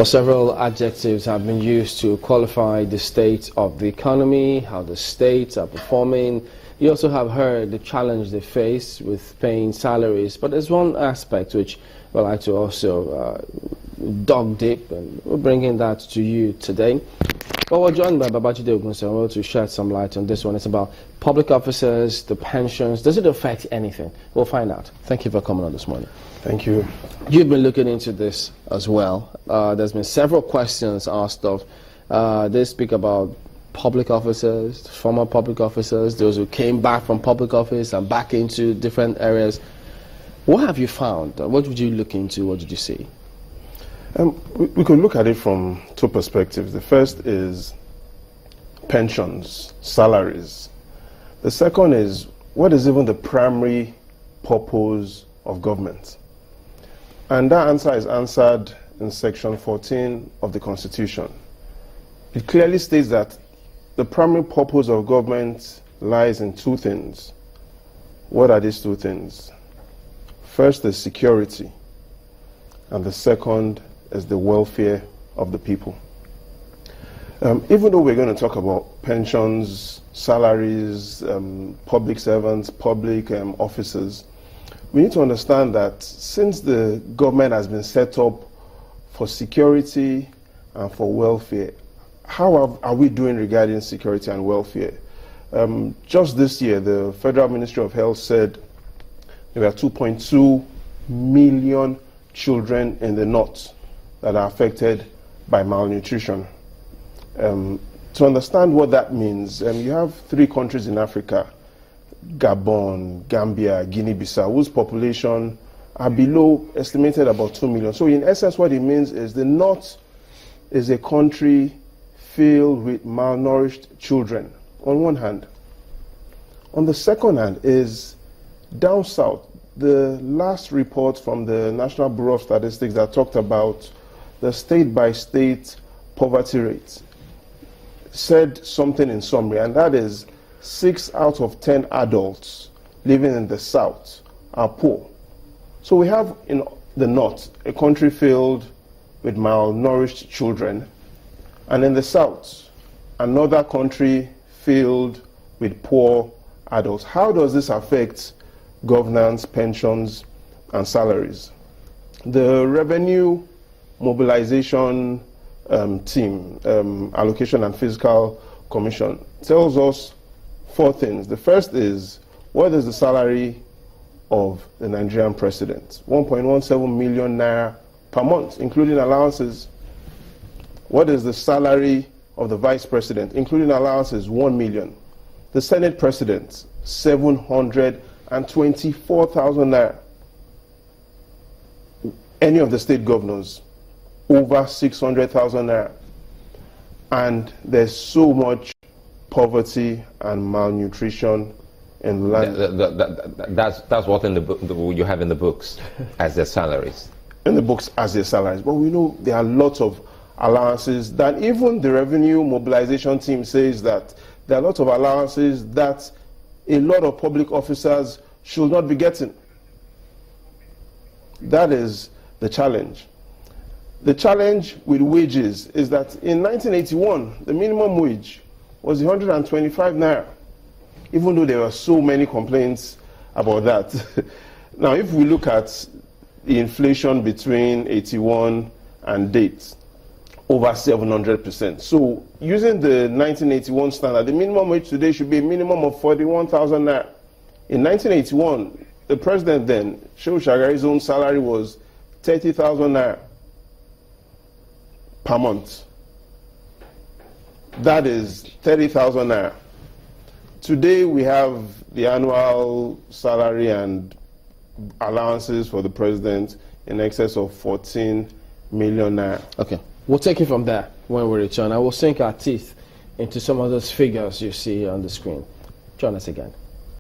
Well, several adjectives have been used to qualify the state of the economy, how the states are performing. You also have heard the challenge they face with paying salaries, but there's one aspect which we'd like to also dug deep, and we're bringing that to you today. Well, we're joined by Babajide Ogunsanwo to shed some light on this one. It's about public officers, the pensions. Does it affect anything? We'll find out. Thank you for coming on this morning. Thank you. You've been looking into this as well. There's been several questions asked of. They speak about public officers, former public officers, those who came back from public office and back into different areas. What have you found? What did you look into? What did you see? We could look at it from two perspectives. The first is pensions, salaries. The second is, what is even the primary purpose of government? And that answer is answered in section 14 of the Constitution. It clearly states that the primary purpose of government lies in two things. What are these two things? First is security, and the second is the welfare of the people. Even though we're going to talk about pensions, salaries, public servants, public officers, we need to understand that since the government has been set up for security and for welfare, how are we doing regarding security and welfare? Just this year, the Federal Ministry of Health said there were 2.2 million children in the north that are affected by malnutrition. To understand what that means, you have 3 countries in Africa, Gabon, Gambia, Guinea-Bissau, whose population are below, estimated about 2 million. So in essence, what it means is the north is a country filled with malnourished children, on one hand. On the second hand is down south. The last report from the National Bureau of Statistics that talked about the state-by-state poverty rate said something in summary, and that is 6 out of 10 adults living in the south are poor. So we have in the north a country filled with malnourished children, and in the south another country filled with poor adults. How does this affect governance, pensions, and salaries? The Revenue Mobilization Team, Allocation and Fiscal Commission, tells us 4 things. The first is, what is the salary of the Nigerian president? 1.17 million naira per month, including allowances. What is the salary of the vice president, including allowances? 1 million. The Senate president, 724,000 naira. Any of the state governors, over 600,000 naira. And there's so much poverty and malnutrition in the land. That's what in the book you have in the books as their salaries. In the books as their salaries. But we know there are lots of allowances that even the Revenue Mobilization Team says that there are lots of allowances that a lot of public officers should not be getting. That is the challenge. The challenge with wages is that in 1981, the minimum wage was 125 naira, even though there were so many complaints about that. Now, if we look at the inflation between 81 and date, over 700%. So, using the 1981 standard, the minimum wage today should be a minimum of 41,000 naira. In 1981, the president then, Shehu Shagari's own salary was 30,000 naira per month. That is 30,000 naira. Today we have the annual salary and allowances for the president in excess of 14 million naira. Okay, we'll take it from there when we return. I will sink our teeth into some of those figures you see on the screen. Join us again.